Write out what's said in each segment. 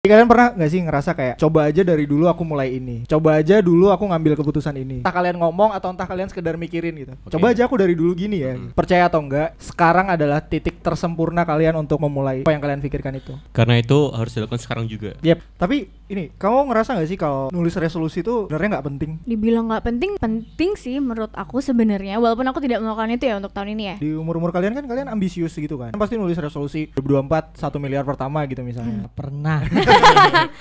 Kalian pernah gak sih ngerasa kayak coba aja dari dulu aku mulai ini, coba aja dulu aku ngambil keputusan ini, entah kalian ngomong atau entah kalian sekedar mikirin gitu. Coba aja aku dari dulu gini ya. Percaya atau enggak, sekarang adalah titik tersempurna kalian untuk memulai apa yang kalian pikirkan itu. Karena itu harus dilakukan sekarang juga. Yep. Tapi ini, kamu ngerasa gak sih kalau nulis resolusi itu sebenarnya gak penting? Dibilang gak penting, penting sih menurut aku sebenarnya. Walaupun aku tidak melakukan itu ya untuk tahun ini ya. Di umur-umur kalian kan kalian ambisius gitu kan. Pasti nulis resolusi 2024 1 miliar pertama gitu misalnya. Pernah.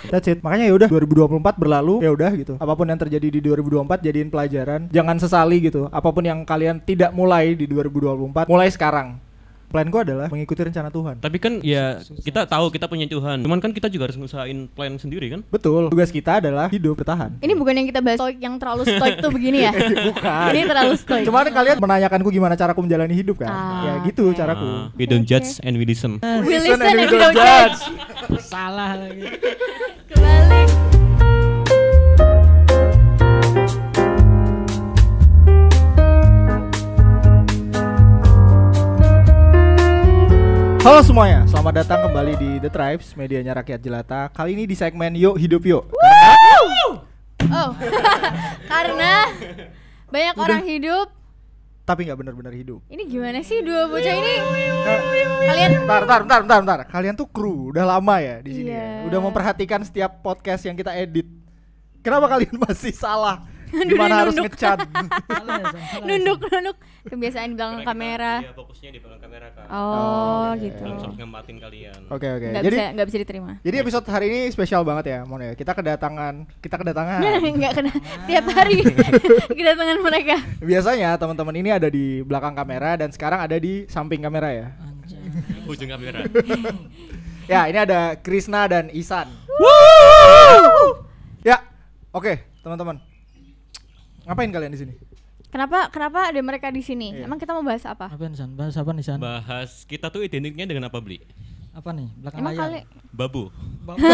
That's it. Makanya ya udah 2024 berlalu, ya udah gitu. Apapun yang terjadi di 2024 jadiin pelajaran. Jangan sesali gitu. Apapun yang kalian tidak mulai di 2024, mulai sekarang. Planku adalah mengikuti rencana Tuhan. Tapi kan ya kita tahu kita punya Tuhan. Cuman kan kita juga harus ngusahain plan sendiri kan? Betul. Tugas kita adalah hidup bertahan. Ini bukan yang kita bahas stoik yang terlalu stoik tuh begini ya. Bukan. Ini terlalu stoik. Cuman kalian menanyakanku gimana caraku menjalani hidup kan? Ya gitu okay. caraku. We don't judge and we listen. We listen and we don't judge. Salah lagi. Kembali. Halo semuanya, selamat datang kembali di The Tribes, medianya rakyat jelata. Kali ini di segmen Yuk Hidup Yuk. Oh, karena banyak orang hidup Tapi nggak benar-benar hidup. Ini gimana sih dua bocah ini? Kalian Bentar. Kalian tuh kru, udah lama ya di sini Iya. ya. Udah memperhatikan setiap podcast yang kita edit. Kenapa kalian masih salah? Gimana harus ngecat? nunduk kebiasaan di belakang kamera. Iya, fokusnya di belakang kamera kan. Oh, iya. gitu. Belum sempat ngematin kalian. Oke. Nggak bisa diterima. Jadi episode hari ini spesial banget ya, Mon ya. Kita kedatangan. Nggak kena tiap hari kedatangan mereka. Biasanya teman-teman ini ada di belakang kamera dan sekarang ada di samping kamera ya. Ujung kamera. Ya, ini ada Krisna dan Isan. Ya, oke, teman-teman. Ngapain kalian di sini? Kenapa ada mereka di sini? Iya. Emang kita mau bahas apa? Apa nih San? Bahas apa nih San? Bahas kita tuh identiknya dengan apa, Bli? Apa nih? Belakang Emang layar. kali Babu. Babu.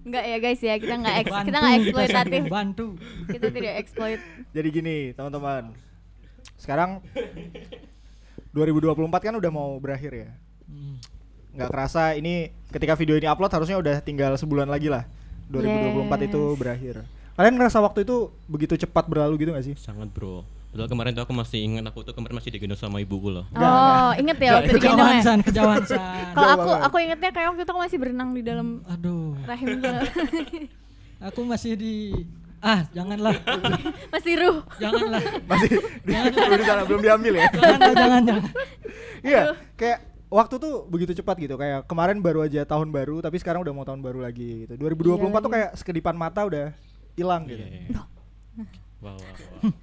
enggak ya guys ya, kita enggak eksploitatif. Bantu. Kita tidak eksploit. Jadi gini, teman-teman. Sekarang 2024 kan udah mau berakhir ya. Nggak kerasa ini ketika video ini upload harusnya udah tinggal sebulan lagi lah 2024 itu berakhir. Kalian ngerasa waktu itu begitu cepat berlalu gitu gak sih? Sangat, Bro. Padahal kemarin tuh aku masih ingat aku tuh kemarin masih digendong sama ibuku loh. Oh, inget ya waktu digendong ya. Kejauhan San. Kalau aku ingetnya kayak waktu itu aku masih berenang di dalam Aduh. rahim gue. Aku masih di janganlah. Masih ruh. Janganlah. Masih belum di sana, belum diambil ya? Jangan. Iya, kayak waktu tuh begitu cepat gitu. Kayak kemarin baru aja tahun baru, tapi sekarang udah mau tahun baru lagi gitu. 2024 tuh kayak sekedipan mata udah hilang gitu. Wow.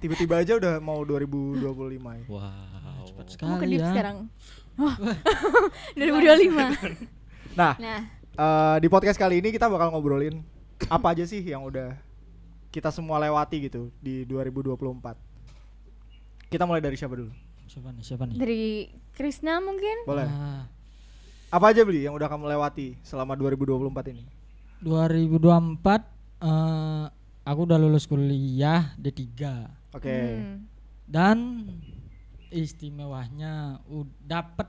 Tiba-tiba aja udah mau 2025 ya. Wow. Cepat Kamu sekali kedip ya. sekarang. Wah. 2025. Nah, Nah, di podcast kali ini kita bakal ngobrolin apa aja sih yang udah kita semua lewati gitu di 2024. Kita mulai dari siapa dulu? Siapa nih? dari Krisna mungkin? Boleh. Nah, Apa aja Bli yang udah kamu lewati selama 2024 ini? 2024 aku udah lulus kuliah D3. Oke. Dan istimewanya dapat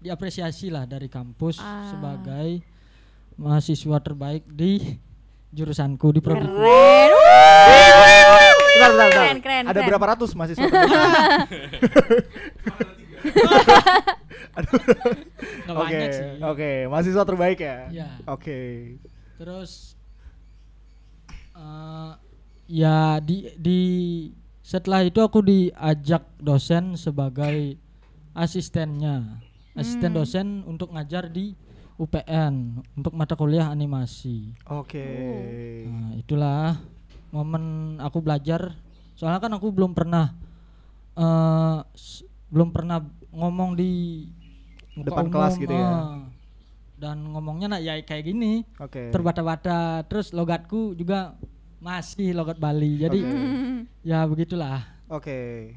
diapresiasi lah dari kampus sebagai mahasiswa terbaik di jurusanku di prodi. Bentar. Keren. Ada berapa ratus mahasiswa? Nggak banyak sih. Oke, mahasiswa terbaik ya. Iya. Oke. Terus ya di setelah itu aku diajak dosen sebagai asistennya. Asisten dosen untuk ngajar di UPN untuk mata kuliah animasi. Oke. Nah, itulah momen aku belajar. Soalnya kan aku belum pernah ngomong di muka Depan umum, kelas gitu ya. Dan ngomongnya ya kayak gini. Oke. Terbata-bata. Terus logatku juga masih logat Bali. Jadi ya begitulah. Oke.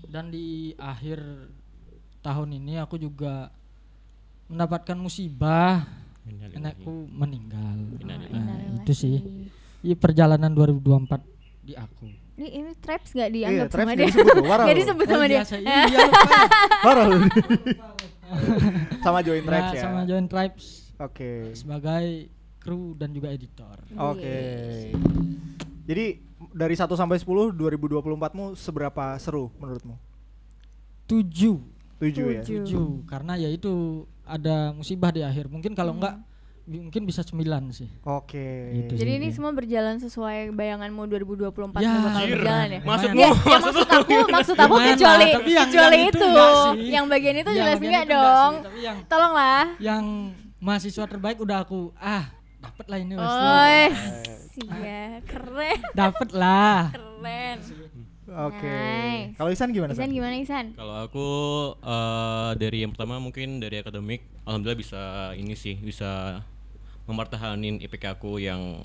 Dan di akhir tahun ini aku juga mendapatkan musibah. Nenekku meninggal. Nah, itu sih. Ini perjalanan 2024 di aku. Ini Tribes gak dianggap Tribes sama dia? disebut loh, parah Gak loh. disebut sama dia. Iya lupa. Parah loh. Sama join tribes ya. Sama join tribes Oke. sebagai kru dan juga editor. Oke. Jadi dari 1 sampai 10 2024-mu seberapa seru menurutmu? 7 7 ya. 7 karena ya itu ada musibah di akhir. Mungkin kalau enggak mungkin bisa 9 sih. Oke. Gitu. Jadi ini semua berjalan sesuai bayanganmu 2024 Ya, bakal anjir. berjalan ya? Maksudmu? Ya, maksud aku Lumayan kecuali lah, tapi yang itu. itu enggak sih. Yang bagian itu Yang jelas bagian enggak itu enggak dong. sih, tapi Tolonglah. yang mahasiswa terbaik udah aku dapet lah ini pasti. Oh, iya, keren, Dapet lah. keren. Oke. Nice. Kalau Isan gimana? Isan San? gimana Isan? Kalau aku dari yang pertama mungkin dari akademik, alhamdulillah bisa ini sih, bisa mempertahanin IPK aku yang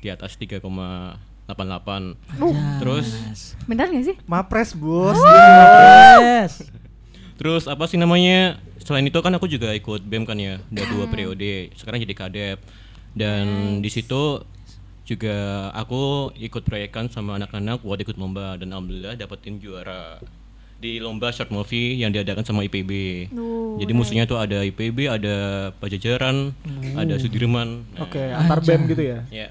di atas 3,88. Terus Bener gak sih? Mapres, Bos. Yes. terus apa sih namanya? Selain itu kan aku juga ikut BEM kan ya, udah 2 periode. Sekarang jadi kadep. Dan di situ juga aku ikut proyekan sama anak-anak buat ikut lomba dan alhamdulillah dapetin juara di lomba short movie yang diadakan sama IPB. Jadi musuhnya tuh ada IPB, ada Pajajaran, ada Sudirman. Nah, Oke, antar BEM gitu ya. ya,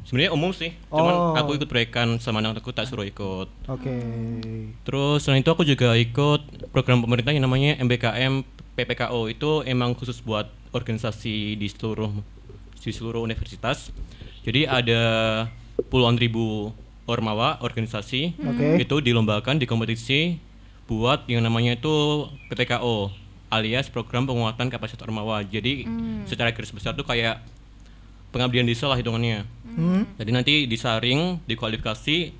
sebenarnya umum sih. Cuman aku ikut proyekan sama anak-anakku tak suruh ikut. Oke. Terus selain itu aku juga ikut program pemerintah yang namanya MBKM PPKO. Itu emang khusus buat organisasi di seluruh universitas. Jadi ada puluhan ribu ormawa organisasi itu dilombakan di kompetisi buat yang namanya itu PPKO alias program penguatan kapasitas ormawa. Jadi secara garis besar tuh kayak pengabdian desa lah hitungannya. Jadi nanti disaring, dikualifikasi,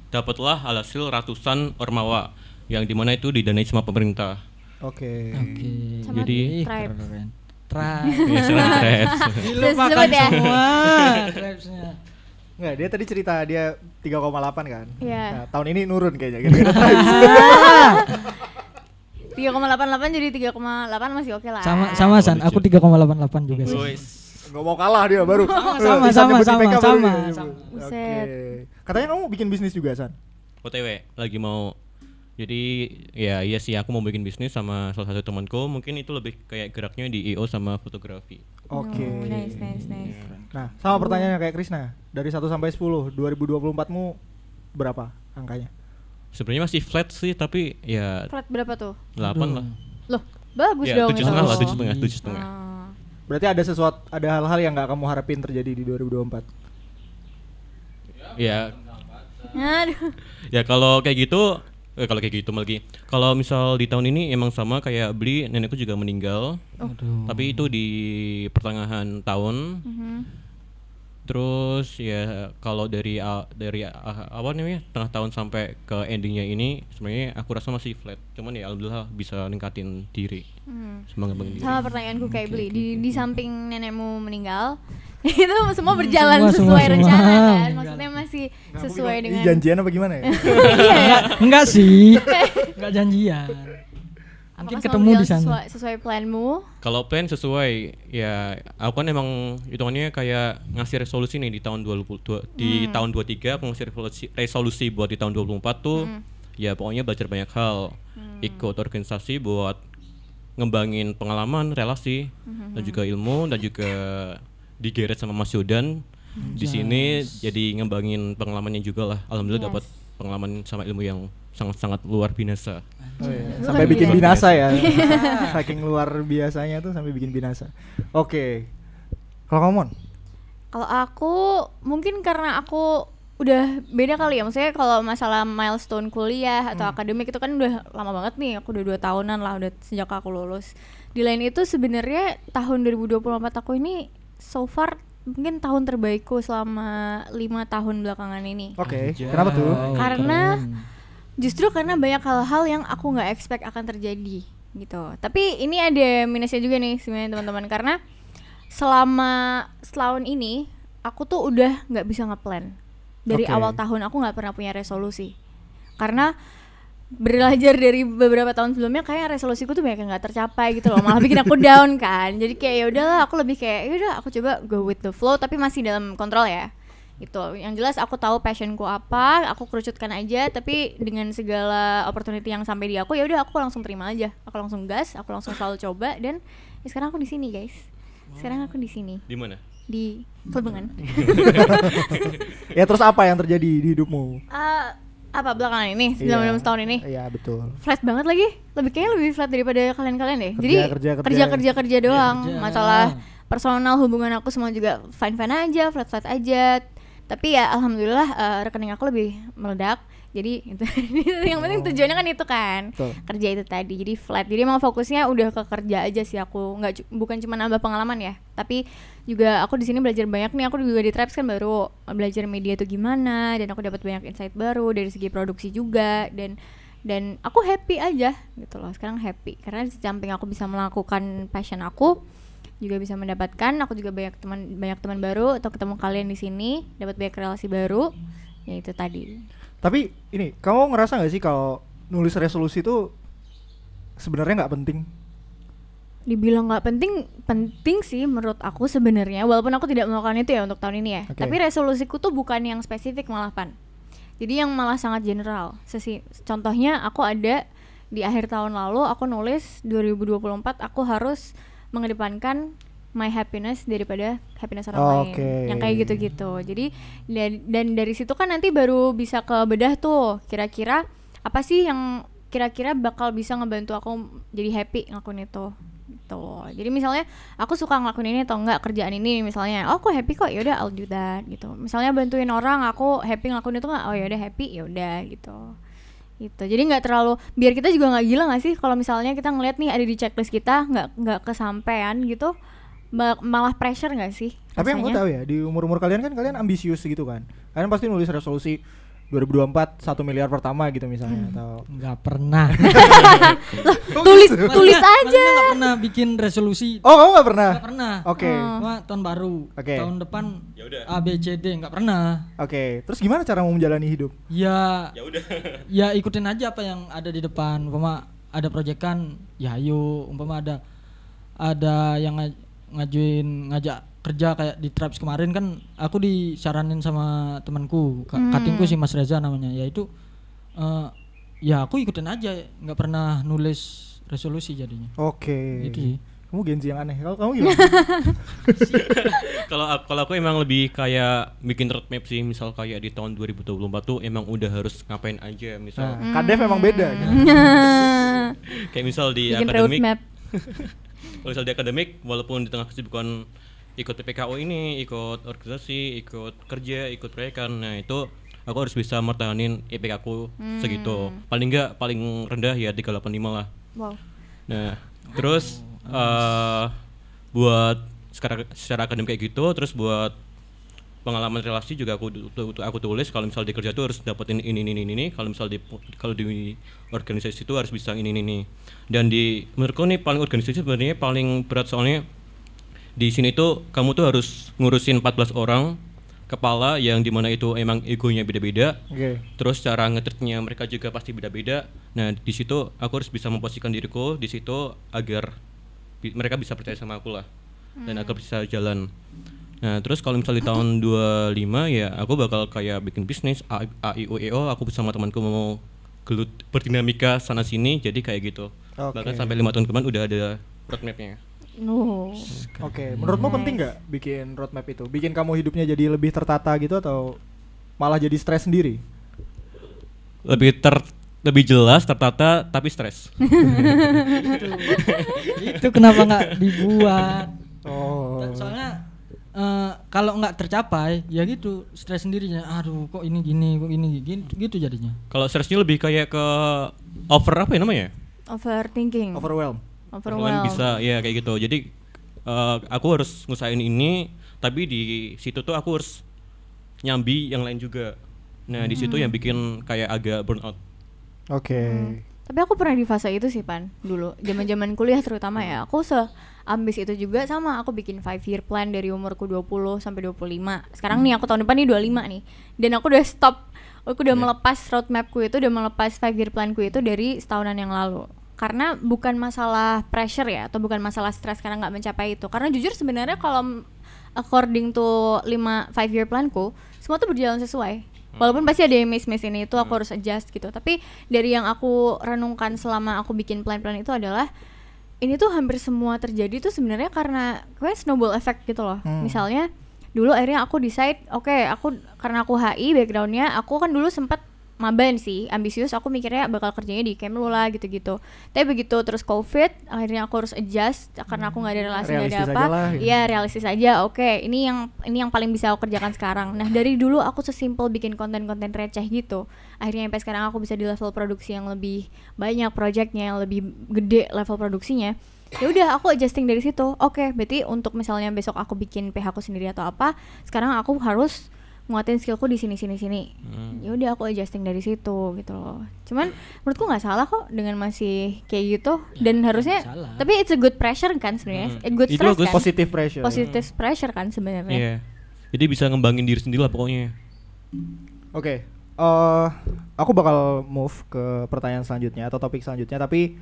dapatlah hasil ratusan ormawa yang dimana itu didanai sama pemerintah. Oke. Sama Jadi tribe. Keren. ya, sekarang keren. Dilupakan Sebut ya. semua tribes-nya. Enggak, dia tadi cerita dia 3,8 kan. Iya. Nah, tahun ini nurun kayaknya gara-gara tribes. 3,88 jadi 3,8 masih oke lah. Sama San, aku 3,88 juga sih. Enggak mau kalah dia baru. Sama, Isan nyebut sama, IPK baru sama, dia. sama. Oke. Buset. Katanya kamu bikin bisnis juga, San? OTW lagi mau. Jadi ya iya sih aku mau bikin bisnis sama salah satu temanku. Mungkin itu lebih kayak geraknya di IO sama fotografi. Oke. Nice. Nah, sama pertanyaannya kayak Krisna. Dari 1 sampai 10, 2024-mu berapa angkanya? Sebenarnya masih flat sih tapi ya Flat berapa tuh? 8 lah. Loh, bagus Ya dong. 7,5 lah, itu. 7,5. Ah. Berarti ada hal-hal yang nggak kamu harapin terjadi di 2024. Ya Aduh. ya kalau kayak gitu lagi. Kalau misal di tahun ini emang sama kayak beli nenekku juga meninggal. Tapi itu di pertengahan tahun. Terus ya kalau dari awal nih tengah tahun sampai ke endingnya ini sebenarnya aku rasa masih flat. Cuman ya alhamdulillah bisa ningkatin diri. Semangat diri. Sama pertanyaanku kayak beli di samping nenekmu meninggal itu semua berjalan Semua, sesuai semua. rencana kan, maksudnya masih sesuai Ini dengan janjian apa gimana ya? Enggak sih. Enggak janjian. Mungkin apakah semua ketemu di berjalan sana. sesuai planmu. Kalau plan sesuai ya aku kan emang hitungannya kayak ngasih resolusi nih di tahun 2022 di tahun 23 aku ngasih resolusi buat di tahun 24 tuh ya pokoknya belajar banyak hal. Ikut organisasi buat ngembangin pengalaman, relasi dan juga ilmu dan juga digeret sama Mas Yodan di sini jadi ngembangin pengalamannya juga lah. Alhamdulillah dapat pengalaman sama ilmu yang sangat-sangat luar biasa. Oh iya. Sampai bikin binasa ya. Saking luar biasanya tuh sampai bikin binasa. Oke. Kalau kamu Mon? Kalau aku mungkin karena aku udah beda kali ya, maksudnya kalau masalah milestone kuliah atau akademik itu kan udah lama banget nih, aku udah 2 tahunan lah udah sejak aku lulus. Di lain itu sebenarnya tahun 2024 aku ini so far mungkin tahun terbaikku selama 5 tahun belakangan ini. Oke. Kenapa tuh? Karena justru karena banyak hal-hal yang aku nggak expect akan terjadi gitu. Tapi ini ada minusnya juga nih sebenarnya teman-teman, karena selama setahun ini aku tuh udah nggak bisa ngeplan. Dari awal tahun aku nggak pernah punya resolusi. Karena belajar dari beberapa tahun sebelumnya kayak resolusiku tuh banyak yang nggak tercapai gitu loh, malah bikin aku down kan. Jadi kayak ya udahlah, aku lebih kayak ya udah aku coba go with the flow tapi masih dalam kontrol ya. Gitu. Yang jelas aku tahu passionku apa, aku kerucutkan aja, tapi dengan segala opportunity yang sampai di aku, ya udah aku langsung terima aja. Aku langsung gas, aku langsung selalu coba, dan ya sekarang aku di sini, guys. Sekarang aku di sini. Di mana? Di Flebengan. Ya terus apa yang terjadi di hidupmu? Apa belakangan ini? Iya. Dalam setahun ini? Iya betul. Flat banget lagi. Kayaknya lebih flat daripada kalian-kalian deh. Kerja. Doang. Kerja. Masalah personal, hubungan aku semua juga fine-fine aja, flat-flat aja. Tapi ya alhamdulillah rekening aku lebih meledak. Jadi itu yang penting tujuannya kan itu kan. Betul. Kerja itu tadi. Jadi flat. Jadi emang fokusnya udah ke kerja aja sih aku. Bukan cuma nambah pengalaman ya, tapi juga aku di sini belajar banyak nih. Aku juga di Tribes kan baru belajar media tuh gimana, dan aku dapat banyak insight baru dari segi produksi juga, dan aku happy aja gitu loh. Sekarang happy karena di samping aku bisa melakukan passion aku, juga bisa mendapatkan, aku juga banyak teman baru, atau ketemu kalian di sini, dapat banyak relasi baru. Ya itu tadi. Tapi ini, kamu ngerasa nggak sih kalau nulis resolusi itu sebenarnya nggak penting? Dibilang nggak penting sih menurut aku sebenarnya, walaupun aku tidak melakukan itu ya untuk tahun ini ya. Okay. Tapi resolusiku tuh bukan yang spesifik malah Pan. Jadi yang malah sangat general. Contohnya aku ada di akhir tahun lalu aku nulis 2024 aku harus mengedepankan my happiness daripada happiness orang lain. Yang kayak gitu-gitu. Jadi dan dari situ kan nanti baru bisa ke bedah tuh kira-kira apa sih yang kira-kira bakal bisa ngebantu aku jadi happy ngelakuin itu. Gitu. Jadi misalnya aku suka ngelakuin ini atau enggak kerjaan ini misalnya. Oh, aku happy kok. Ya udah I'll do that gitu. Misalnya bantuin orang aku happy ngelakuin itu enggak? Oh ya udah happy, ya udah gitu. Gitu. Jadi nggak terlalu, biar kita juga nggak gila nggak sih kalau misalnya kita ngeliat nih ada di checklist kita nggak kesampean gitu, malah pressure nggak sih rasanya? Tapi yang gue tahu ya, di umur kalian kan kalian ambisius gitu kan. Kalian pasti nulis resolusi 2024 1 miliar pertama gitu misalnya atau Nggak pernah. tulis aja. Nggak pernah bikin resolusi. Oh, kamu nggak pernah? Nggak pernah. Oke. Cuma tahun baru. Oke. Tahun depan Ya udah. A B C D nggak pernah. Oke. Terus gimana cara mau menjalani hidup? Ya Ya udah. ya ikutin aja apa yang ada di depan. Umpama ada proyekan, ya ayo. Umpama ada yang ngajak kerja kayak di Tribes kemarin kan, aku disaranin sama temanku, katingku si Mas Reza namanya. Ya itu ya aku ikutin aja, nggak pernah nulis resolusi jadinya. Oke. Gitu sih. Kamu Gen Z yang aneh. Kalau kamu gimana? Kalau aku emang lebih kayak bikin roadmap sih, misal kayak di tahun 2024 tuh emang udah harus ngapain aja, misal Nah, Kadef emang beda. Gitu. kayak misal di Bikin akademik. roadmap. Kalau misal di akademik, walaupun di tengah kesibukan ikut PPKO ini, ikut organisasi, ikut kerja, ikut proyekan, nah itu aku harus bisa mertahanin IPK aku segitu. Paling enggak, paling rendah ya 385 lah. Wow. Nah, terus buat secara akademik kayak gitu, terus buat pengalaman relasi juga aku tulis kalau misal di kerja tuh harus dapetin ini. Kalau misal kalau di organisasi itu harus bisa ini. Dan menurutku nih paling organisasi sebenarnya paling berat, soalnya di sini tuh kamu tuh harus ngurusin 14 orang kepala yang dimana itu emang egonya beda-beda. Oke. Terus cara nge-treatnya mereka juga pasti beda-beda. Nah, di situ aku harus bisa memposisikan diriku di situ agar mereka bisa percaya sama aku lah. Dan aku bisa jalan. Nah, terus kalau misalnya di tahun 25 ya aku bakal kayak bikin bisnis A I U E O, aku bersama temanku mau gelut berdinamika sana sini, jadi kayak gitu. Oke. Bahkan sampai 5 tahun ke depan udah ada roadmapnya. Oke. Menurutmu penting nggak bikin roadmap itu? Bikin kamu hidupnya jadi lebih tertata gitu atau malah jadi stres sendiri? Lebih jelas, tertata, tapi stres. Itu kenapa nggak dibuat? Oh. Soalnya kalau nggak tercapai ya gitu, stres sendirinya. Aduh, kok ini gini, kok ini gitu jadinya. Kalau stresnya lebih kayak ke apa ya namanya? Overthinking. Overwhelm. Bisa ya kayak gitu. Jadi aku harus ngusahain ini, tapi di situ tuh aku harus nyambi yang lain juga. Nah, di situ yang bikin kayak agak burnout. Oke. Tapi aku pernah di fase itu sih Pan, dulu zaman kuliah terutama ya. Aku seambis itu juga, sama aku bikin 5-year plan dari umurku 20 sampai 25. Sekarang nih aku tahun depan nih 25 nih. Dan aku udah stop. Aku udah melepas roadmapku itu, udah melepas 5-year planku itu dari setahunan yang lalu. Karena bukan masalah pressure ya, atau bukan masalah stres karena nggak mencapai itu. Karena jujur sebenarnya kalau according to 5-year planku, semua tuh berjalan sesuai. Walaupun pasti ada yang miss ini itu aku harus adjust gitu. Tapi dari yang aku renungkan selama aku bikin plan-plan itu adalah ini tuh hampir semua terjadi tuh sebenarnya karena kayak snowball effect gitu loh. Misalnya dulu akhirnya aku decide, aku karena aku HI backgroundnya, aku kan dulu sempat maban sih, ambisius, aku mikirnya bakal kerjanya di Kemlu lah gitu-gitu. Tapi begitu terus COVID, akhirnya aku harus adjust karena aku nggak ada relasi, nggak ada apa. Iya, realistis aja. Ini yang paling bisa aku kerjakan sekarang. Nah, dari dulu aku sesimpel bikin konten-konten receh gitu. Akhirnya sampai sekarang aku bisa di level produksi yang lebih banyak, projectnya yang lebih gede level produksinya. Ya udah, aku adjusting dari situ. Berarti untuk misalnya besok aku bikin PH aku sendiri atau apa, sekarang aku harus nguatin skillku di sini. Ya udah, aku adjusting dari situ gitu loh. Cuman menurutku nggak salah kok dengan masih kayak gitu, dan harusnya tapi it's a good pressure kan sebenarnya. A good stress kan. Positive pressure. Positive pressure kan sebenarnya. Iya. Jadi bisa ngembangin diri sendiri lah pokoknya. Oke. Aku bakal move ke pertanyaan selanjutnya atau topik selanjutnya, tapi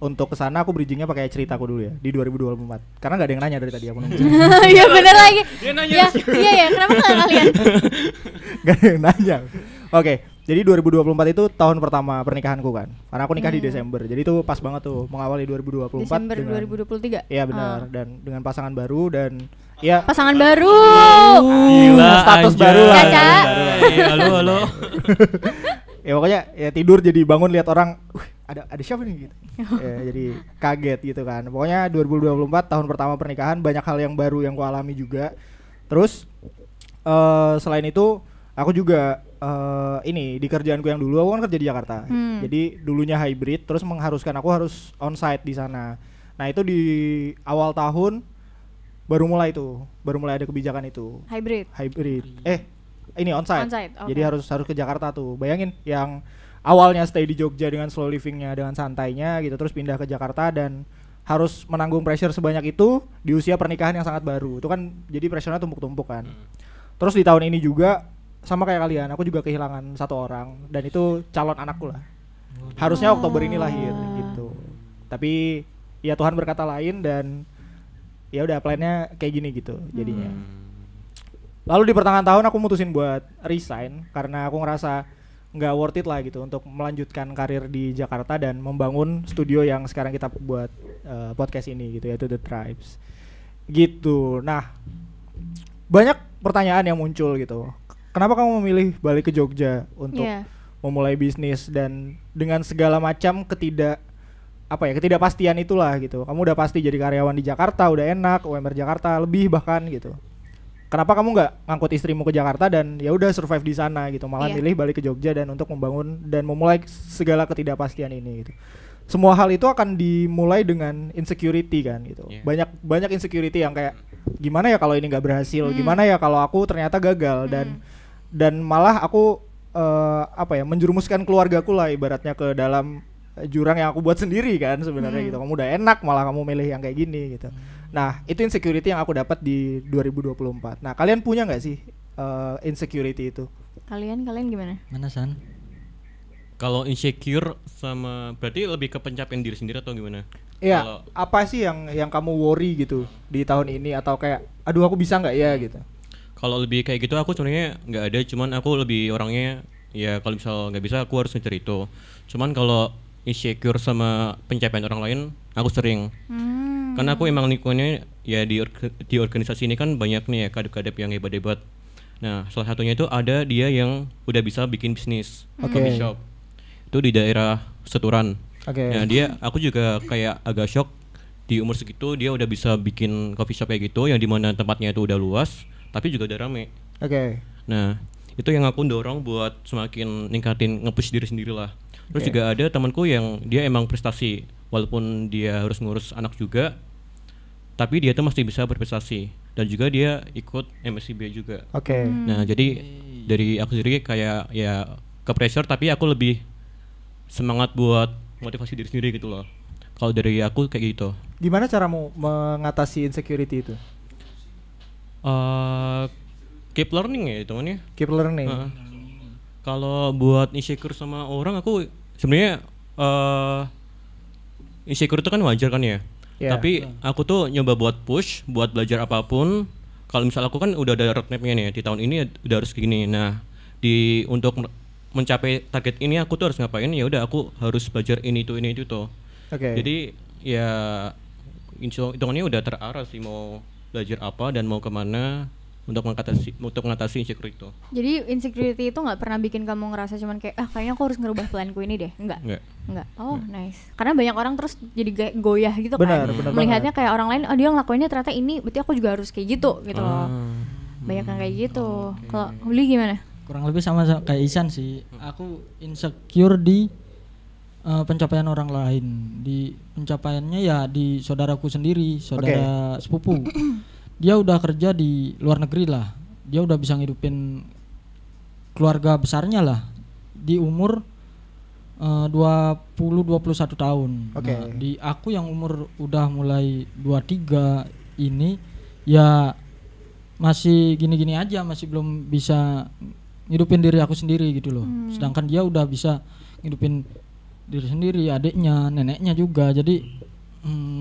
untuk kesana aku bridgingnya pakai ceritaku dulu ya di 2024 karena nggak ada yang nanya dari tadi aku nunggu. Iya bener lagi. Dia nanya. Iya kenapa nggak kalian? Gak ada yang nanya. Oke, jadi 2024 itu tahun pertama pernikahanku kan, karena aku nikah di Desember, jadi itu pas banget tuh mengawali 2024. Desember dengan, 2023. Iya benar, dan dengan pasangan baru dan ya pasangan baru. Gila, status anjay. baru lah. Caca. Halo. Ya pokoknya ya tidur jadi bangun lihat orang, ada siapa nih gitu. Ya, jadi kaget gitu kan. Pokoknya 2024 tahun pertama pernikahan, banyak hal yang baru yang ku alami juga. Terus selain itu aku juga ini di kerjaanku yang dulu aku kan kerja di Jakarta. Jadi dulunya hybrid, terus mengharuskan aku harus onsite di sana. Nah, itu di awal tahun baru mulai ada kebijakan itu. Hybrid. Ini onsite. Okay. Jadi harus ke Jakarta tuh. Bayangin yang awalnya stay di Jogja dengan slow livingnya, dengan santainya gitu, terus pindah ke Jakarta dan harus menanggung pressure sebanyak itu di usia pernikahan yang sangat baru. Itu kan jadi pressure-nya tumpuk-tumpuk kan. Terus di tahun ini juga sama kayak kalian, aku juga kehilangan satu orang dan itu calon anakku lah. Harusnya Oktober ini lahir gitu. Tapi ya Tuhan berkata lain dan ya udah plannya kayak gini gitu jadinya. Lalu di pertengahan tahun aku mutusin buat resign karena aku ngerasa nggak worth it lah gitu untuk melanjutkan karir di Jakarta dan membangun studio yang sekarang kita buat podcast ini gitu, yaitu The Tribes gitu. Nah, banyak pertanyaan yang muncul gitu. Kenapa kamu memilih balik ke Jogja untuk memulai bisnis dan dengan segala macam ketidakpastian itulah gitu. Kamu udah pasti jadi karyawan di Jakarta, udah enak, UMR Jakarta lebih bahkan gitu. Kenapa kamu nggak ngangkut istrimu ke Jakarta dan ya udah survive di sana gitu, malah milih balik ke Jogja dan untuk membangun dan memulai segala ketidakpastian ini gitu. Semua hal itu akan dimulai dengan insecurity kan gitu. Banyak insecurity yang kayak gimana ya kalau ini nggak berhasil, gimana ya kalau aku ternyata gagal dan malah aku menjerumuskan keluargaku lah ibaratnya ke dalam jurang yang aku buat sendiri kan sebenarnya gitu. Kamu udah enak malah kamu milih yang kayak gini gitu. Nah, itu insecurity yang aku dapat di 2024. Nah, kalian punya nggak sih insecurity itu? Kalian gimana? Mana San? Kalau insecure sama berarti lebih ke pencapaian diri sendiri atau gimana? Iya, apa sih yang kamu worry gitu di tahun ini atau kayak aduh aku bisa nggak ya gitu? Kalau lebih kayak gitu aku sebenarnya nggak ada, cuman aku lebih orangnya ya kalau misal nggak bisa aku harus ngejar itu. Cuman kalau insecure sama pencapaian orang lain aku sering. Karena aku emang lingkungannya ya di organisasi ini kan banyak nih ya kadep-kadep yang hebat-hebat. Nah, salah satunya itu ada dia yang udah bisa bikin bisnis coffee shop. Itu di daerah Seturan. Nah, aku juga kayak agak shock di umur segitu dia udah bisa bikin coffee shop kayak gitu yang dimana tempatnya itu udah luas tapi juga udah rame. Nah, itu yang aku dorong buat semakin ningkatin nge-push diri sendiri lah. Terus juga ada temanku yang dia emang prestasi walaupun dia harus ngurus anak juga, tapi dia tuh masih bisa berprestasi dan juga dia ikut MSCB juga. Nah, jadi dari aku sendiri kayak ya ke pressure tapi aku lebih semangat buat motivasi diri sendiri gitu loh. Kalau dari aku kayak gitu. Gimana caramu mengatasi insecurity itu? Keep learning ya hitungannya. Keep learning. Kalau buat insecure sama orang aku sebenarnya insecure itu kan wajar kan ya. Tapi aku tuh nyoba buat push, buat belajar apapun. kalau misal aku kan udah ada roadmap-nya nih, di tahun ini udah harus gini. Nah, untuk mencapai target ini aku tuh harus ngapain? Ya udah aku harus belajar ini itu tuh. Oke. Jadi ya hitungannya udah terarah sih mau belajar apa dan mau kemana untuk mengatasi insecure itu. Jadi insecurity itu nggak pernah bikin kamu ngerasa cuman kayak kayaknya aku harus ngerubah planku ini deh. Enggak. Oh, nice. Karena banyak orang terus jadi goyah gitu Benar, kan. benar Melihatnya kayak orang lain, dia ngelakuinnya ternyata ini, berarti aku juga harus kayak gitu loh. Banyak yang kayak gitu. Kalau Uli gimana? Kurang lebih sama kayak Isan sih. Aku insecure di pencapaian orang lain. Di pencapaiannya ya di saudaraku sendiri, saudara sepupu. Dia udah kerja di luar negeri lah. Dia udah bisa ngidupin keluarga besarnya lah di umur 20-21 tahun. Nah, di aku yang umur udah mulai 23 ini ya masih gini-gini aja, masih belum bisa ngidupin diri aku sendiri gitu loh. Sedangkan dia udah bisa ngidupin diri sendiri, adiknya, neneknya juga. Jadi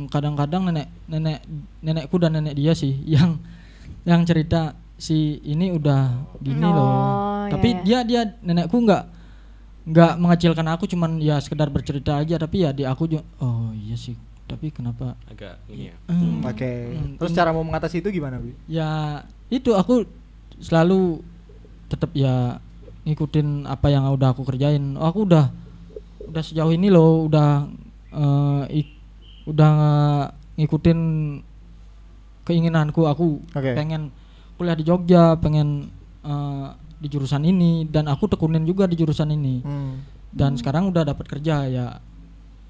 kadang-kadang nenekku dan nenek dia sih yang cerita si ini udah gini loh. Tapi dia nenekku nggak mengecilkan aku, cuman ya sekedar bercerita aja. Tapi ya di aku juga oh iya sih. Tapi kenapa agak ini ya. Terus cara mau mengatasi itu gimana, Bi? Ya itu aku selalu tetap ya ngikutin apa yang udah aku kerjain. Aku udah sejauh ini loh, udah ngikutin keinginanku. Aku pengen kuliah di Jogja, pengen di jurusan ini, dan aku tekunin juga di jurusan ini. Dan sekarang udah dapat kerja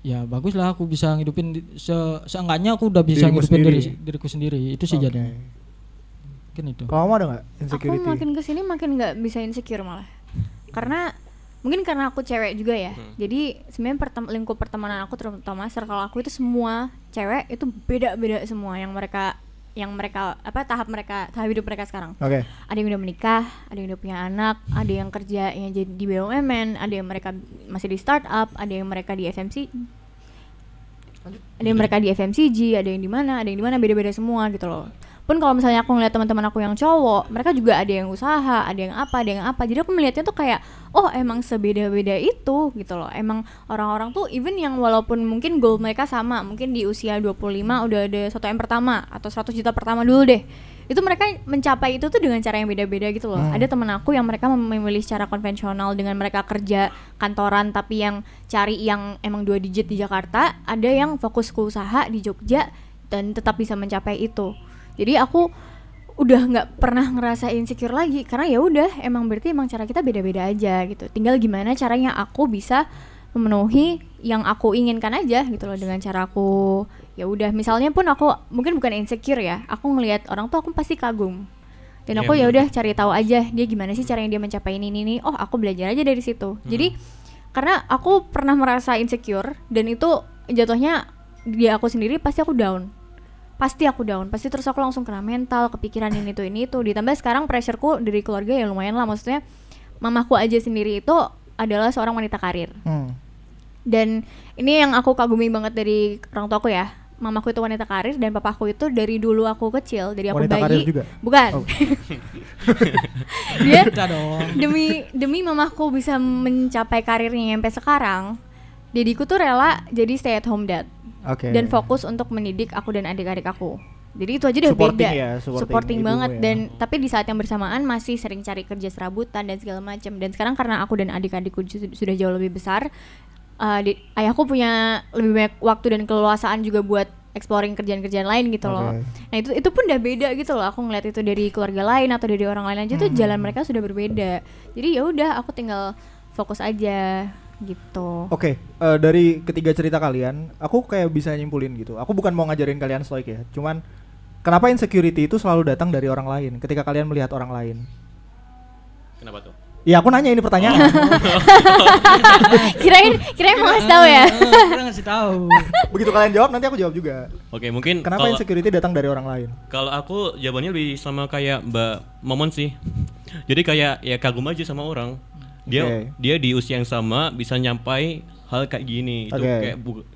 ya bagus lah, aku bisa ngidupin seenggaknya aku udah bisa ngidupin diriku sendiri. Itu sih jadinya. Mungkin itu. Kalau kamu ada nggak insecurity? Aku makin kesini makin nggak bisa insecure malah. Karena mungkin karena aku cewek juga ya. Jadi sebenarnya lingkup pertemanan aku, terutama circle aku itu semua cewek, itu beda-beda semua yang mereka tahap hidup mereka sekarang. Ada yang udah menikah, ada yang udah punya anak, ada yang kerja yang jadi di BUMN, ada yang mereka masih di startup, ada yang mereka di FMCG, ada yang di mana, beda-beda semua gitu loh. Pun kalau misalnya aku ngeliat teman-teman aku yang cowok, mereka juga ada yang usaha, ada yang apa. Jadi aku melihatnya tuh kayak, oh emang sebeda-beda itu gitu loh. Emang orang-orang tuh even yang walaupun mungkin goal mereka sama, mungkin di usia 25 udah ada 1M pertama atau 100 juta pertama dulu deh. Itu mereka mencapai itu tuh dengan cara yang beda-beda gitu loh. Ada temen aku yang mereka memilih secara konvensional dengan mereka kerja kantoran tapi yang cari yang emang 2 digit di Jakarta, ada yang fokus ke usaha di Jogja dan tetap bisa mencapai itu. Jadi aku udah nggak pernah ngerasa insecure lagi, karena ya udah emang berarti emang cara kita beda-beda aja gitu. Tinggal gimana caranya aku bisa memenuhi yang aku inginkan aja gitu loh dengan cara aku. Ya udah, misalnya pun aku mungkin bukan insecure ya, aku ngelihat orang tuh aku pasti kagum. Dan aku ya udah cari tahu aja dia gimana sih caranya dia mencapai ini. Oh, aku belajar aja dari situ. Jadi karena aku pernah merasa insecure dan itu jatuhnya di aku sendiri, pasti terus aku langsung kena mental, kepikiran ini itu. Ditambah sekarang pressureku dari keluarga ya lumayan lah, maksudnya mamaku aja sendiri itu adalah seorang wanita karir. Dan ini yang aku kagumi banget dari orang tuaku ya. Mamaku itu wanita karir dan papaku itu dari dulu aku kecil, dari aku wanita bayi. Karir juga? Bukan. Oh. Dia demi mamaku bisa mencapai karirnya sampai sekarang, dediku tuh rela jadi stay at home dad. Dan fokus untuk mendidik aku dan adik-adik aku. Jadi itu aja udah beda. Supporting banget ya. Dan tapi di saat yang bersamaan masih sering cari kerja serabutan dan segala macam. Dan sekarang karena aku dan adik-adikku sudah jauh lebih besar, ayahku punya lebih banyak waktu dan keleluasaan juga buat exploring kerjaan-kerjaan lain gitu loh. Nah itu pun udah beda gitu loh. Aku ngeliat itu dari keluarga lain atau dari orang lain aja tuh jalan mereka sudah berbeda. Jadi ya udah aku tinggal fokus aja gitu. Dari ketiga cerita kalian, aku kayak bisa nyimpulin gitu. Aku bukan mau ngajarin kalian stoik ya, cuman kenapa insecurity itu selalu datang dari orang lain ketika kalian melihat orang lain? Kenapa tuh? Ya aku nanya ini pertanyaan. kirain mau ngasih tahu ya. Kira ngasih tahu. Begitu kalian jawab nanti aku jawab juga. Mungkin kenapa insecurity datang dari orang lain? Kalau aku jawabannya lebih sama kayak Mbak Momon sih. Jadi kayak ya kagum aja sama orang. Dia di usia yang sama bisa nyampai hal kayak gini. Itu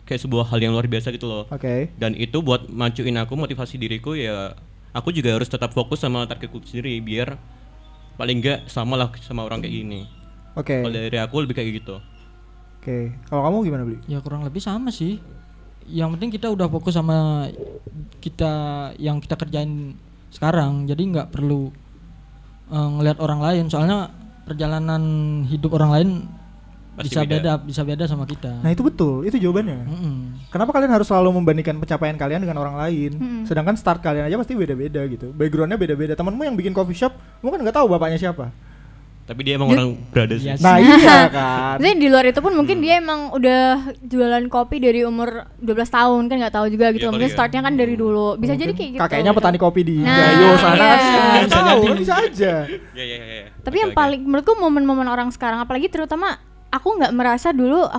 kayak sebuah hal yang luar biasa gitu loh. Dan itu buat macuin aku, motivasi diriku ya aku juga harus tetap fokus sama targetku sendiri biar paling enggak sama lah sama orang kayak gini. Oke. Kalau dari aku lebih kayak gitu. Oke. Kalau kamu gimana, Bli? Ya kurang lebih sama sih. Yang penting kita udah fokus sama kita yang kita kerjain sekarang. Jadi nggak perlu ngelihat orang lain. Soalnya perjalanan hidup orang lain Pasti bisa beda sama kita. Nah, itu betul. Itu jawabannya. Kenapa kalian harus selalu membandingkan pencapaian kalian dengan orang lain? Sedangkan start kalian aja pasti beda-beda gitu. Backgroundnya beda-beda. Temanmu yang bikin coffee shop, kamu kan nggak tahu bapaknya siapa. Tapi dia emang orang berada sih. Yes. Nah, iya kan. Maksudnya di luar itu pun mungkin dia emang udah jualan kopi dari umur 12 tahun kan nggak tahu juga gitu. Iya Mungkin kali ya. startnya kan dari dulu. Bisa jadi kayak gitu. Kakeknya gitu. petani kopi di Nah, Gayo sana. iya. Nggak tahu, bisa aja. Iya. Tapi yang paling menurutku momen-momen orang sekarang, apalagi terutama aku nggak merasa dulu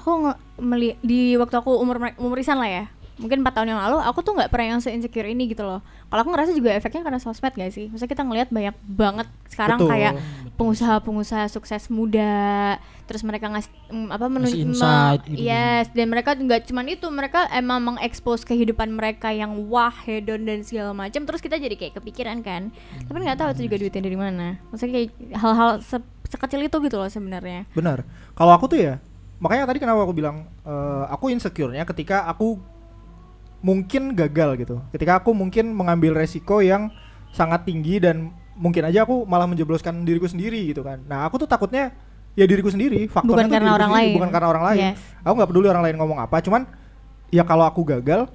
di waktu aku umurisan lah ya, mungkin 4 tahun yang lalu aku tuh nggak pernah yang se-insecure ini gitu loh. Kalau aku ngerasa juga efeknya karena sosmed gak sih? Maksudnya kita ngelihat banyak banget sekarang Betul. kayak pengusaha-pengusaha sukses muda, terus mereka ngasih Ngasih insight gitu. yes, dan mereka nggak cuman itu, mereka emang mengekspos kehidupan mereka yang wah, hedon dan segala macam. Terus kita jadi kayak kepikiran kan, tapi nggak tahu itu juga duitnya dari mana. Maksudnya kayak hal-hal sekecil itu gitu loh sebenarnya. Benar. Kalau aku tuh ya, makanya tadi kenapa aku bilang aku insecure-nya ketika aku mungkin gagal gitu. Ketika aku mungkin mengambil resiko yang sangat tinggi dan mungkin aja aku malah menjebloskan diriku sendiri gitu kan. Nah, aku tuh takutnya ya diriku sendiri, faktornya Bukan tuh karena diriku orang sendiri, lain. bukan karena orang lain. Yes. Aku nggak peduli orang lain ngomong apa, cuman ya kalau aku gagal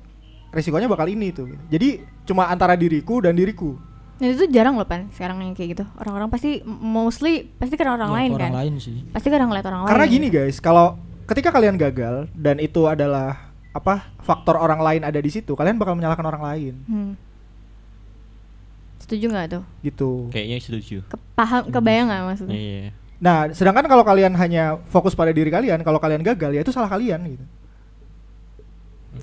resikonya bakal ini tuh. Jadi cuma antara diriku dan diriku. Nah itu jarang loh Pan, sekarang yang kayak gitu. Orang-orang pasti pasti karena orang Ya, lain orang kan. lain sih. Pasti karena ngeliat orang Karena lain. gini guys, kalau ketika kalian gagal dan itu adalah faktor orang lain ada di situ, kalian bakal menyalahkan orang lain. Setuju nggak tuh? Gitu. Kayaknya setuju. Kebayang nggak maksudnya? Iya. Nah, sedangkan kalau kalian hanya fokus pada diri kalian, kalau kalian gagal ya itu salah kalian gitu.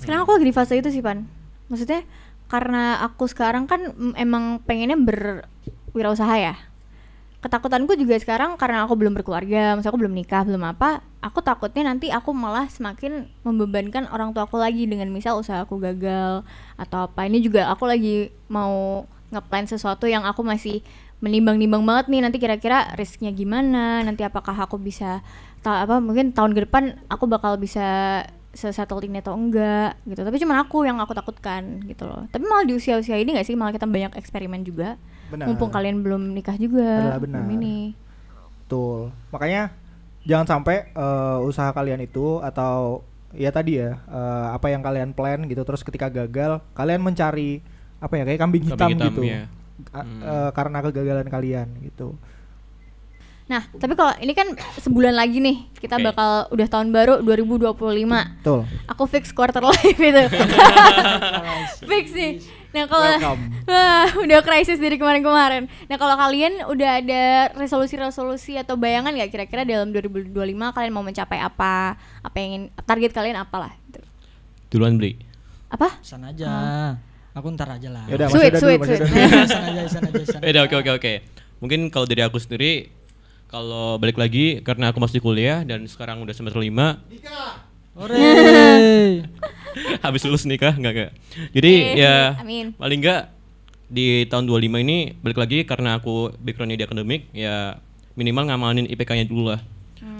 Sekarang aku lagi di fase itu sih Pan. Maksudnya karena aku sekarang kan emang pengennya berwirausaha ya. Ketakutanku juga sekarang karena aku belum berkeluarga, maksudnya aku belum nikah, belum apa. Aku takutnya nanti aku malah semakin membebankan orang tua aku lagi dengan misal usaha aku gagal atau apa. Ini juga aku lagi mau ngeplan sesuatu yang aku masih menimbang-nimbang banget nih, nanti kira-kira risknya gimana, nanti apakah aku bisa mungkin tahun ke depan aku bakal bisa settle ini atau enggak gitu. Tapi cuma aku yang aku takutkan gitu loh. Tapi malah di usia-usia ini gak sih malah kita banyak eksperimen juga. Benar. Mumpung kalian belum nikah juga. Adalah benar. Belum ini. Betul. Makanya jangan sampai usaha kalian itu atau ya tadi ya apa yang kalian plan gitu terus ketika gagal kalian mencari kayak kambing hitam gitu. Ya. Karena kegagalan kalian gitu. Nah, tapi kalau ini kan sebulan lagi nih kita bakal udah tahun baru 2025. Betul. Aku fix quarter life itu. Fix nih. Nah, kalau udah krisis dari kemarin-kemarin. Nah, kalau kalian udah ada resolusi-resolusi atau bayangan nggak kira-kira dalam 2025 kalian mau mencapai apa? Apa yang ingin target kalian apalah gitu. Duluan beli. Apa? San aja. Aku ntar aja lah. Yaudah, Sweet. San aja. Oke. Mungkin kalau dari aku sendiri, kalau balik lagi karena aku masih kuliah dan sekarang udah semester 5. Hore. Habis lulus nikah enggak. Jadi ya amin. paling enggak di tahun 25 ini balik lagi karena aku backgroundnya di akademik ya minimal ngamanin IPK-nya dulu lah.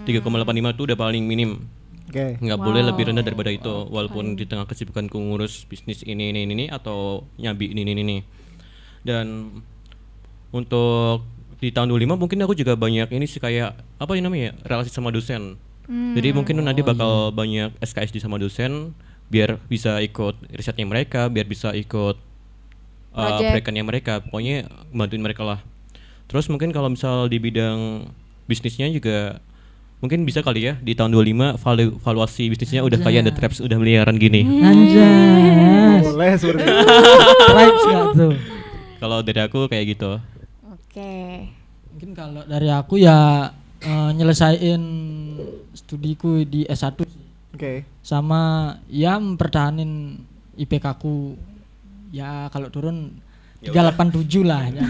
3,85 itu udah paling minim. Oke. Nggak boleh lebih rendah daripada itu walaupun di tengah kesibukanku ngurus bisnis ini atau nyambi ini. Dan untuk di tahun 25 mungkin aku juga banyak ini sih kayak apa yang namanya relasi sama dosen. Jadi mungkin nanti bakal banyak SKSD sama dosen biar bisa ikut risetnya mereka, biar bisa ikut proyekannya mereka, pokoknya bantuin mereka lah. Terus mungkin kalau misal di bidang bisnisnya juga mungkin bisa kali ya di tahun 25 valuasi bisnisnya udah kayak The Traps udah miliaran gini. Anjas. Boleh seperti itu. Tribes nggak tuh? Kalau dari aku kayak gitu. Oke. Mungkin kalau dari aku ya nyelesain studiku di S1 Oke. sama ya mempertahanin IPK ku ya kalau turun 387 lah ya.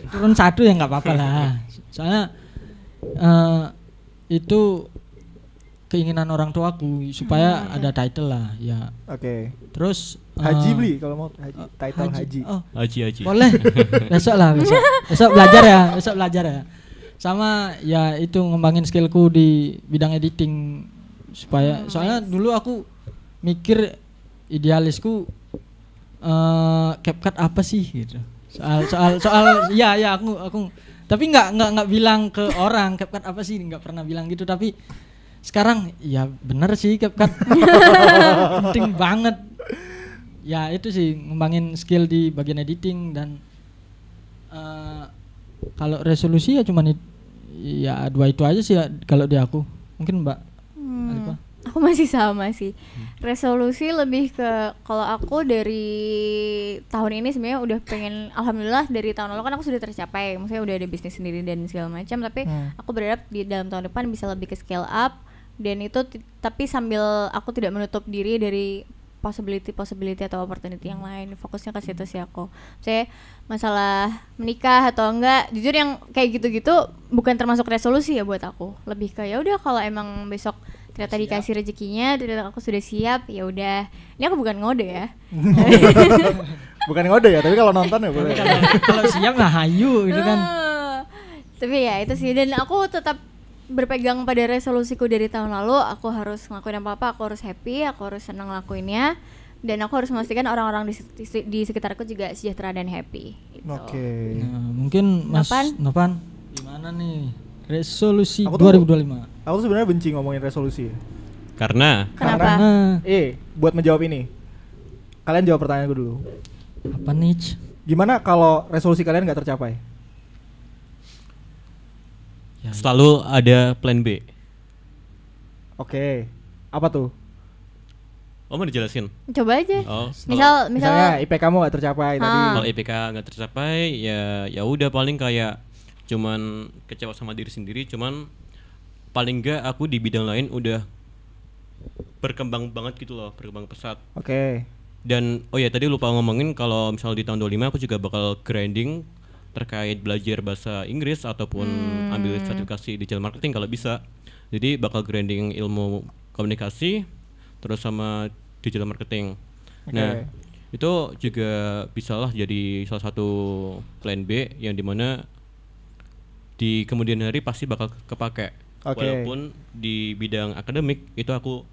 Turun 1 ya nggak apa-apa lah. Soalnya itu keinginan orang tuaku supaya ada title lah ya. Oke. Terus Haji beli kalau mau haji, title haji. Oh, Haji. boleh. Besok lah, besok belajar ya, besok belajar ya. Sama ya itu ngembangin skillku di bidang editing supaya soalnya dulu aku mikir idealisku CapCut apa sih gitu. Soal ya aku tapi nggak bilang ke orang CapCut apa sih, nggak pernah bilang gitu, tapi sekarang ya bener sih CapCut penting banget. Ya itu sih ngembangin skill di bagian editing dan kalau resolusi ya cuman ya 2 itu aja sih ya, kalau di aku. Mungkin Mbak Alifa? Aku masih sama sih. Resolusi lebih ke kalau aku dari tahun ini sebenarnya udah pengen, alhamdulillah dari tahun lalu kan aku sudah tercapai. Maksudnya udah ada bisnis sendiri dan segala macam, tapi aku berharap di dalam tahun depan bisa lebih ke scale up dan itu tapi sambil aku tidak menutup diri dari possibility atau opportunity yang lain. Fokusnya ke situ sih aku. Saya masalah menikah atau enggak, jujur yang kayak gitu-gitu bukan termasuk resolusi ya buat aku. Lebih ke ya udah kalau emang besok ternyata dikasih rezekinya, ternyata aku sudah siap, ya udah. Ini aku bukan ngode ya. Bukan ngode ya, tapi kalau nonton ya boleh. Kalau siap lah hayu gitu kan. Tapi ya itu sih, dan aku tetap berpegang pada resolusiku dari tahun lalu. Aku harus ngelakuin apa-apa, aku harus happy, aku harus senang ngelakuinnya, dan aku harus memastikan orang-orang di sekitarku juga sejahtera dan happy gitu. Oke. Nah, mungkin Mas Novan gimana nih resolusi Aku tuh- 2025? Aku tuh sebenarnya benci ngomongin resolusi. Karena Kenapa? Buat menjawab ini, kalian jawab pertanyaanku dulu. Apa nih? Gimana kalau resolusi kalian nggak tercapai? Ya, selalu ada plan B. Oke. Apa tuh? Oh, mau dijelasin? Coba aja. Oh, Misalnya IPK kamu nggak tercapai tadi. kalau IPK nggak tercapai ya udah paling kayak cuman kecewa sama diri sendiri, cuman paling nggak aku di bidang lain udah berkembang banget gitu loh, berkembang pesat. Oke. Dan oh ya tadi lupa ngomongin kalau misal di tahun 25 aku juga bakal grinding terkait belajar bahasa Inggris ataupun ambil sertifikasi digital marketing kalau bisa. Jadi bakal grinding ilmu komunikasi terus sama digital marketing. Nah, itu juga bisalah jadi salah satu plan B yang dimana di kemudian hari pasti bakal kepake. Walaupun di bidang akademik itu aku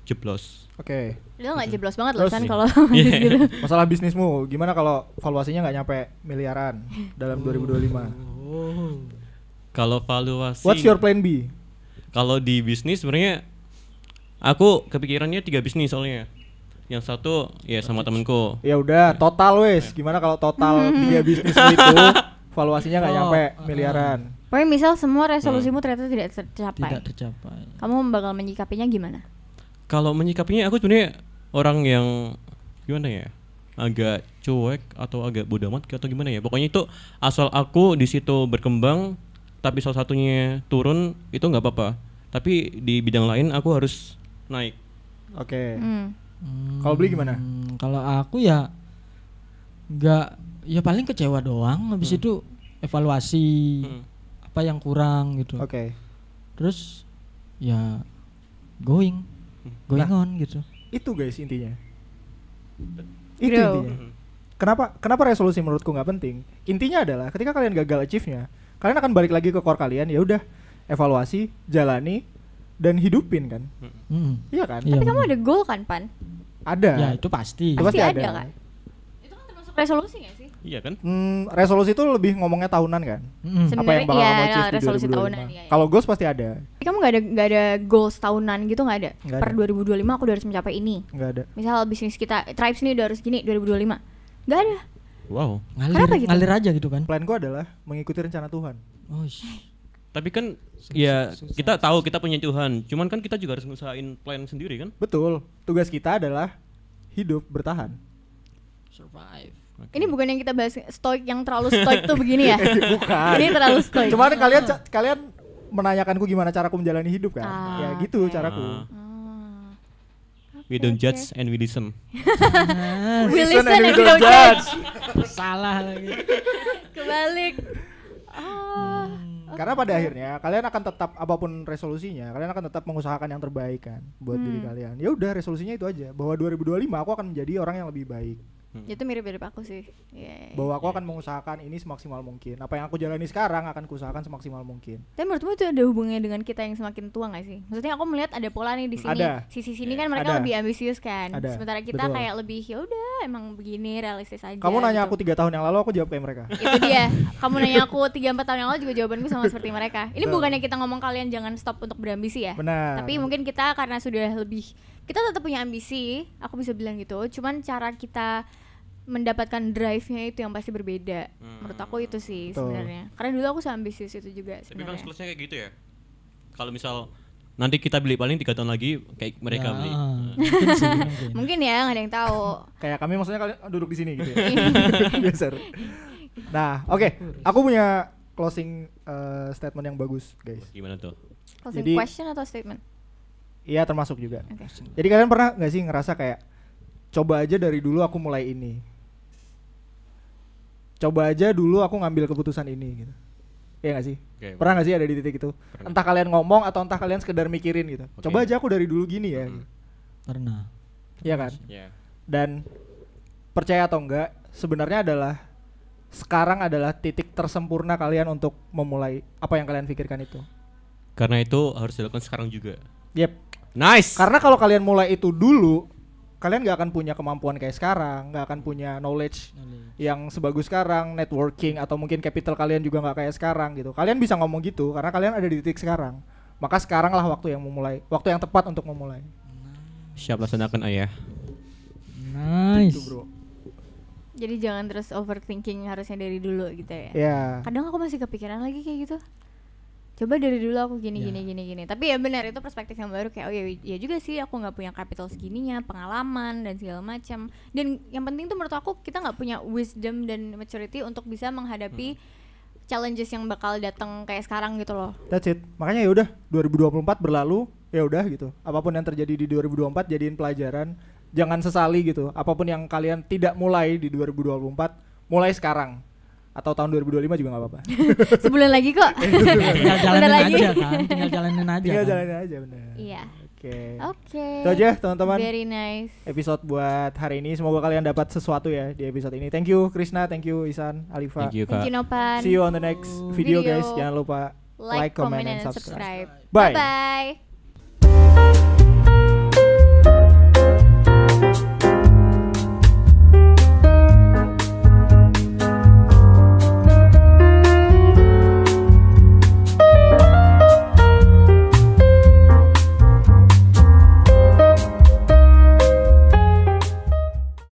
jeblos. Oke. Lu nggak jeblos banget loh Terus kan nih. kalau Iya. gitu. Masalah bisnismu, gimana kalau valuasinya nggak nyampe miliaran dalam 2025? Kalau valuasi What's your plan B? kalau di bisnis sebenarnya aku kepikirannya 3 bisnis soalnya. Yang satu ya sama temenku. Ya udah, total wes. Gimana kalau total 3 bisnis itu valuasinya nggak nyampe miliaran? Pokoknya misal semua resolusimu ternyata tidak tercapai. tidak tercapai. Kamu bakal menyikapinya gimana? Kalau menyikapinya aku sebenarnya orang yang gimana ya? Agak cuek atau agak bodoh amat atau gimana ya? Pokoknya itu asal aku di situ berkembang tapi salah satunya turun itu nggak apa-apa. Tapi di bidang lain aku harus naik. Oke. Kalau beli gimana? Kalau aku ya nggak, ya paling kecewa doang. Habis itu evaluasi apa yang kurang gitu. Oke. Terus ya going on gitu. Itu guys intinya. Bro. Itu intinya. Kenapa resolusi menurutku nggak penting? Intinya adalah ketika kalian gagal achieve-nya, kalian akan balik lagi ke core kalian. Ya udah, evaluasi, jalani, dan hidupin kan. Iya kan? Iya, Tapi kamu bener. ada goal kan, Pan? Ada. Ya itu pasti. Pasti ada ada. kan? Itu kan termasuk resolusi nggak sih? Iya kan? Resolusi itu lebih ngomongnya tahunan kan? Apa yang bakal kamu achieve di resolusi 2025? tahunan. Iya. Kalau goals pasti ada. Tapi kamu nggak ada goals tahunan gitu, nggak ada? Nggak Per ada. 2025 aku udah harus mencapai ini. Nggak ada. Misal bisnis kita Tribes ini udah harus gini 2025. Nggak ada. Wow. Kenapa gitu? Ngalir aja gitu kan. Planku adalah mengikuti rencana Tuhan. Oh, Tapi kan ya kita tahu kita punya Tuhan, cuman kan kita juga harus ngusahain plan sendiri kan? Betul. Tugas kita adalah hidup bertahan. survive. Ini bukan yang kita bahas stoik yang terlalu stoik tuh begini ya? Bukan. Ini terlalu stoik. Cuman kalian menanyakanku gimana caraku menjalani hidup kan? Ya gitu oke. caraku. We don't judge and we listen. We listen and we don't judge. Salah lagi. Kebalik. Karena pada akhirnya kalian akan tetap apapun resolusinya, kalian akan tetap mengusahakan yang terbaik kan buat diri kalian. Ya udah resolusinya itu aja, bahwa 2025 aku akan menjadi orang yang lebih baik. Itu mirip-mirip aku sih. Yeah. Bahwa aku akan mengusahakan ini semaksimal mungkin. Apa yang aku jalani sekarang akan kuusahakan semaksimal mungkin. Tapi menurutmu itu ada hubungannya dengan kita yang semakin tua gak sih? Maksudnya aku melihat ada pola nih di sini. Ada. Sisi sini kan mereka Ada. lebih ambisius kan. Ada. Sementara kita Betul. kayak lebih ya udah emang begini realistis aja. Kamu nanya gitu. aku 3 tahun yang lalu, aku jawab kayak mereka. Itu dia. Kamu nanya aku 3-4 tahun yang lalu juga jawabanku sama seperti mereka. Ini bukannya kita ngomong kalian jangan stop untuk berambisi ya. Benar. Tapi mungkin kita karena sudah lebih, kita tetap punya ambisi, aku bisa bilang gitu. Cuman cara kita mendapatkan drive-nya itu yang pasti berbeda. Menurut aku itu sih Betul. sebenarnya. Karena dulu aku ambisius itu juga Tapi kan sebenarnya. sekelesnya kayak gitu ya. Kalau misal nanti kita beli paling 3 tahun lagi kayak mereka beli. Mungkin sih, mungkin. Mungkin ya nggak ada yang tahu. Kayak kami maksudnya kalian duduk di sini gitu ya. Biasa. Nah, oke. Aku punya closing statement yang bagus, guys. Gimana tuh? Closing Jadi- question atau statement? Iya, termasuk juga. Oke. Jadi kalian pernah nggak sih ngerasa kayak coba aja dari dulu aku mulai ini. Coba aja dulu aku ngambil keputusan ini gitu. Iya gak sih? Oke, Pernah gak sih ada di titik itu? Pernah. Entah kalian ngomong atau entah kalian sekedar mikirin gitu. Oke. Coba aja aku dari dulu gini ya. Pernah. Iya kan? Ya. Dan percaya atau enggak, sebenarnya adalah sekarang adalah titik tersempurna kalian untuk memulai apa yang kalian pikirkan itu. Karena itu harus dilakukan sekarang juga. Yep. Nice. Karena kalau kalian mulai itu dulu, kalian nggak akan punya kemampuan kayak sekarang, nggak akan punya knowledge yang sebagus sekarang, networking atau mungkin capital kalian juga nggak kayak sekarang gitu. Kalian bisa ngomong gitu karena kalian ada di titik sekarang. Maka sekarang lah waktu yang memulai, waktu yang tepat untuk memulai. Siap laksanakan ayah. Nice. Gitu, bro. Jadi jangan terus overthinking harusnya dari dulu gitu ya. Ya. Kadang aku masih kepikiran lagi kayak gitu. Coba dari dulu aku gini Ya. gini. Tapi ya benar itu perspektif yang baru kayak oh ya juga sih aku nggak punya capital segininya, pengalaman dan segala macam. Dan yang penting tuh menurut aku kita nggak punya wisdom dan maturity untuk bisa menghadapi challenges yang bakal datang kayak sekarang gitu loh. That's it. Makanya ya udah 2024 berlalu, ya udah gitu. Apapun yang terjadi di 2024 jadiin pelajaran. Jangan sesali gitu. Apapun yang kalian tidak mulai di 2024, mulai sekarang. Atau tahun 2025 juga nggak apa-apa. Sebulan lagi kok. Tinggal jalanin Bentar lagi. aja kan. Tinggal jalanin aja. Tinggal kan? jalanin aja bener. Iya. Oke. Oke. Itu aja teman-teman. Very nice. Episode buat hari ini. Semoga kalian dapat sesuatu ya di episode ini. Thank you Krisna, thank you Isan, Alifa. Thank you, Thank Kak. you Nopan. See you on the next video, Video. guys. Jangan lupa Like, comment, and subscribe. Bye. Bye.